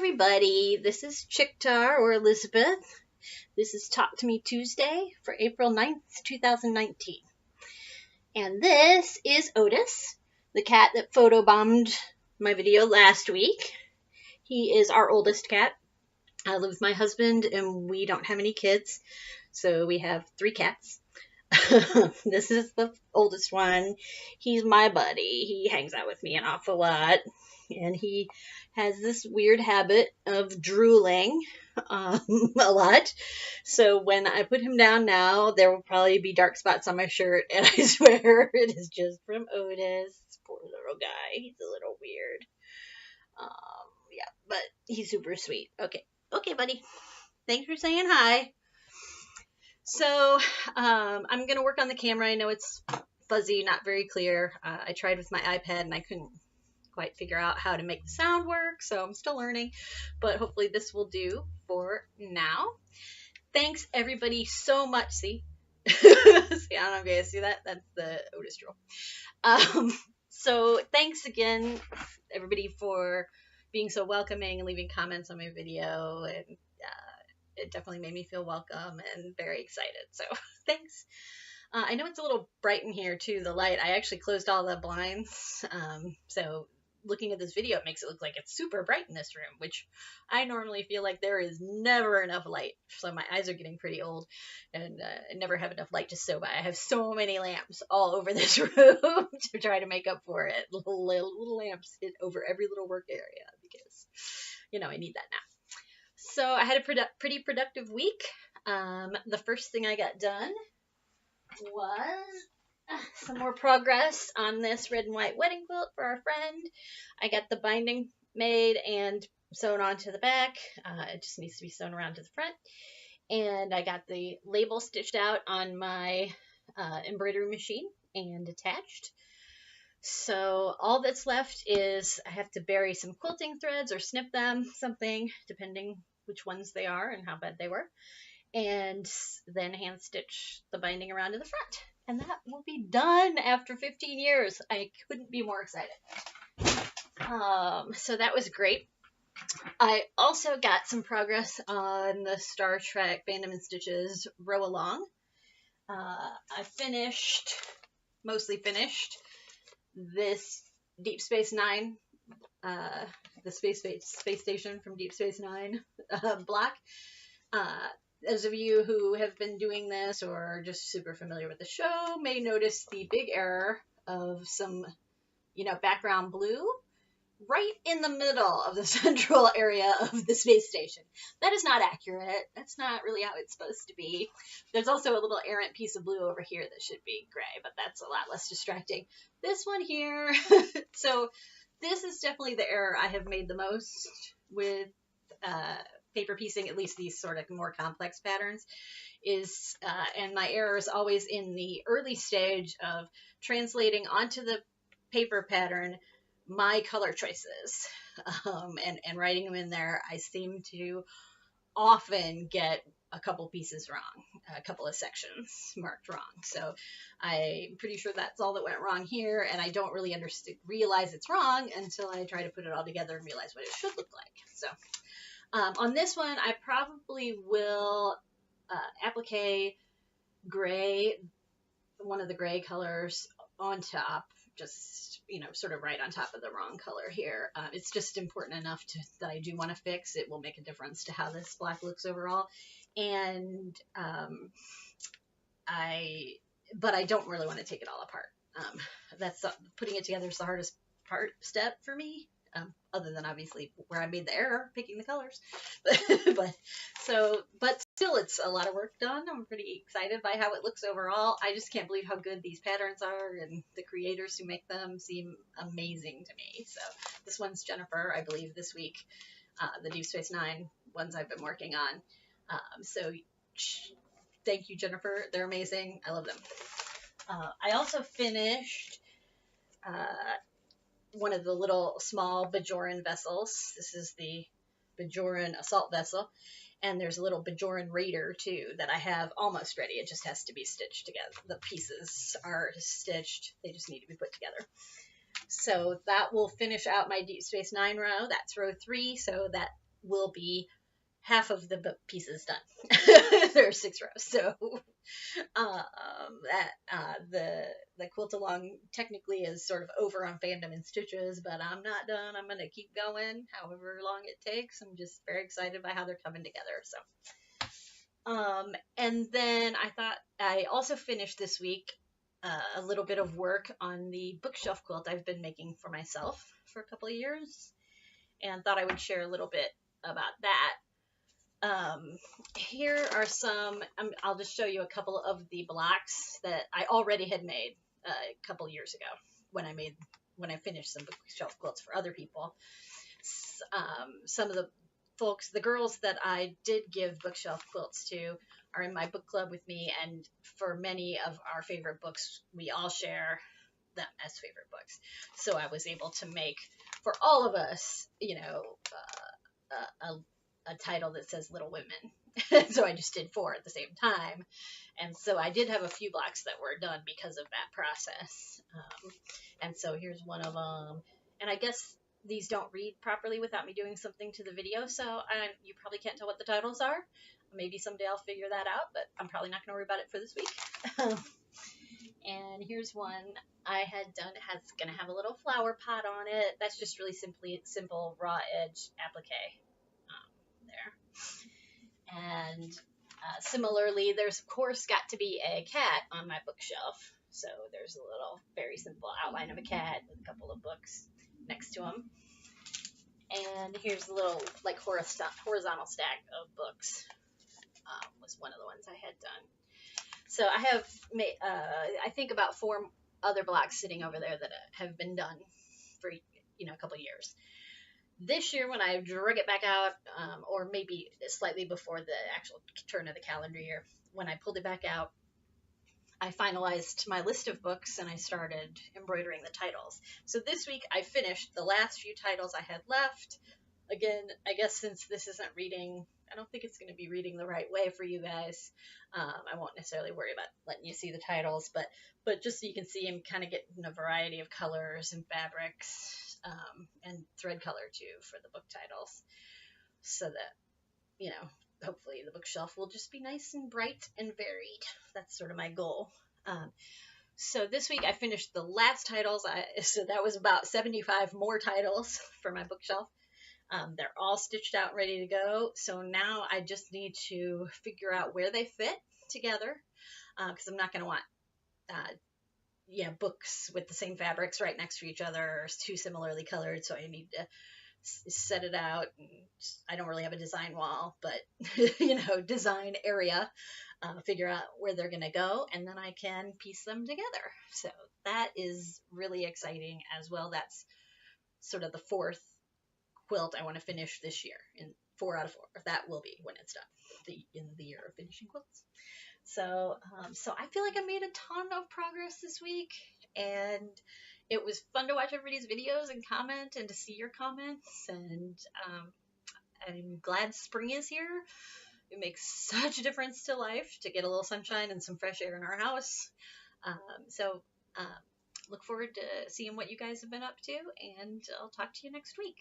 everybody, this is Chicktar or Elizabeth. This is Talk to Me Tuesday for April 9th, 2019. And this is Otis, the cat that photobombed my video last week. He is our oldest cat. I live with my husband and we don't have any kids, so we have 3 cats. This is the oldest one. He's my buddy. He hangs out with me an awful lot. And he has this weird habit of drooling a lot. So when I put him down now, there will probably be dark spots on my shirt. And I swear it is just from Otis. Poor little guy. He's a little weird. Yeah, but he's super sweet. Okay, buddy. Thanks for saying hi. So I'm going to work on the camera. I know it's fuzzy, not very clear. I tried with my iPad and I couldn't quite figure out how to make the sound work, so I'm still learning, but hopefully this will do for now. Thanks everybody so much. See? See, I don't know if you guys see that? That's the Otis drill. So thanks again everybody for being so welcoming and leaving comments on my video, and it definitely made me feel welcome and very excited, so thanks. I know it's a little bright in here too, the light. I actually closed all the blinds, so looking at this video, it makes it look like it's super bright in this room, which I normally feel like there is never enough light. So my eyes are getting pretty old and I never have enough light to sew by. I have so many lamps all over this room to try to make up for it. Little lamps hit over every little work area because, you know, I need that now. So I had a pretty productive week. The first thing I got done was some more progress on this red and white wedding quilt for our friend. I got the binding made and sewn onto the back. It just needs to be sewn around to the front. And I got the label stitched out on my embroidery machine and attached. So all that's left is I have to bury some quilting threads or snip them, something, depending which ones they are and how bad they were. And then hand stitch the binding around to the front. And that will be done after 15 years. I couldn't be more excited. So that was great. I also got some progress on the Star Trek Bandom and Stitches Row Along. I mostly finished this Deep Space Nine, the space station from Deep Space Nine block. Those of you who have been doing this or just super familiar with the show may notice the big error of some, background blue right in the middle of the central area of the space station. That is not accurate. That's not really how it's supposed to be. There's also a little errant piece of blue over here that should be gray, but that's a lot less distracting. This one here. So this is definitely the error I have made the most with paper piecing, at least these sort of more complex patterns, and my error is always in the early stage of translating onto the paper pattern my color choices and writing them in there. I seem to often get a couple pieces wrong, a couple of sections marked wrong. So I'm pretty sure that's all that went wrong here, and I don't really realize it's wrong until I try to put it all together and realize what it should look like. So on this one, I probably will applique gray, one of the gray colors on top, just, sort of right on top of the wrong color here. It's just important enough that I do want to fix. It will make a difference to how this black looks overall. And but I don't really want to take it all apart. Putting it together is the hardest step for me. Other than obviously where I made the error picking the colors, but still it's a lot of work done. I'm pretty excited by how it looks overall. I just can't believe how good these patterns are, and the creators who make them seem amazing to me. So this one's Jennifer, I believe, this week. The Deep Space Nine ones I've been working on. So thank you, Jennifer. They're amazing. I love them. I also finished one of the little small Bajoran vessels. This is the Bajoran assault vessel, and there's a little Bajoran raider too that I have almost ready. It just has to be stitched together. The pieces are stitched. They just need to be put together. So that will finish out my Deep Space Nine row. That's row 3. So that will be half of the book pieces done. There are 6 rows, so the quilt along technically is sort of over on Fandom and Stitches, but I'm not done. I'm gonna keep going, however long it takes. I'm just very excited by how they're coming together. So, and then I thought I also finished this week a little bit of work on the bookshelf quilt I've been making for myself for a couple of years, and thought I would share a little bit about that. Here are some, I'll just show you a couple of the blocks that I already had made a couple years ago when I finished some bookshelf quilts for other people. Some of the girls that I did give bookshelf quilts to are in my book club with me, and for many of our favorite books, we all share them as favorite books. So I was able to make for all of us, a title that says Little Women. So I just did 4 at the same time. And so I did have a few blocks that were done because of that process. And so here's one of them. And I guess these don't read properly without me doing something to the video, so you probably can't tell what the titles are. Maybe someday I'll figure that out, but I'm probably not going to worry about it for this week. And here's one I had done. It has going to have a little flower pot on it. That's just really simple raw edge applique there. And similarly, there's of course got to be a cat on my bookshelf. So there's a little very simple outline of a cat with a couple of books next to him. And here's a little like horizontal stack of books. Was one of the ones I had done. So I have made, I think about 4 other blocks sitting over there that have been done for a couple of years. This year, when I drug it back out, or maybe slightly before the actual turn of the calendar year, when I pulled it back out, I finalized my list of books and I started embroidering the titles. So this week I finished the last few titles I had left. Again, I guess since this isn't reading, I don't think it's going to be reading the right way for you guys. I won't necessarily worry about letting you see the titles, but just so you can see, I'm kind of getting a variety of colors and fabrics, and thread color too for the book titles, so that, hopefully the bookshelf will just be nice and bright and varied. That's sort of my goal. So this week I finished the last titles. So that was about 75 more titles for my bookshelf. They're all stitched out and ready to go. So now I just need to figure out where they fit together, because I'm not going to want books with the same fabrics right next to each other or too similarly colored. So I need to set it out. I don't really have a design wall, but design area, figure out where they're going to go, and then I can piece them together. So that is really exciting as well. That's sort of the 4th quilt I want to finish this year, in 4 out of 4. That will be when it's done, in the year of finishing quilts. So I feel like I made a ton of progress this week, and it was fun to watch everybody's videos and comment and to see your comments, and I'm glad spring is here. It makes such a difference to life to get a little sunshine and some fresh air in our house. Look forward to seeing what you guys have been up to, and I'll talk to you next week.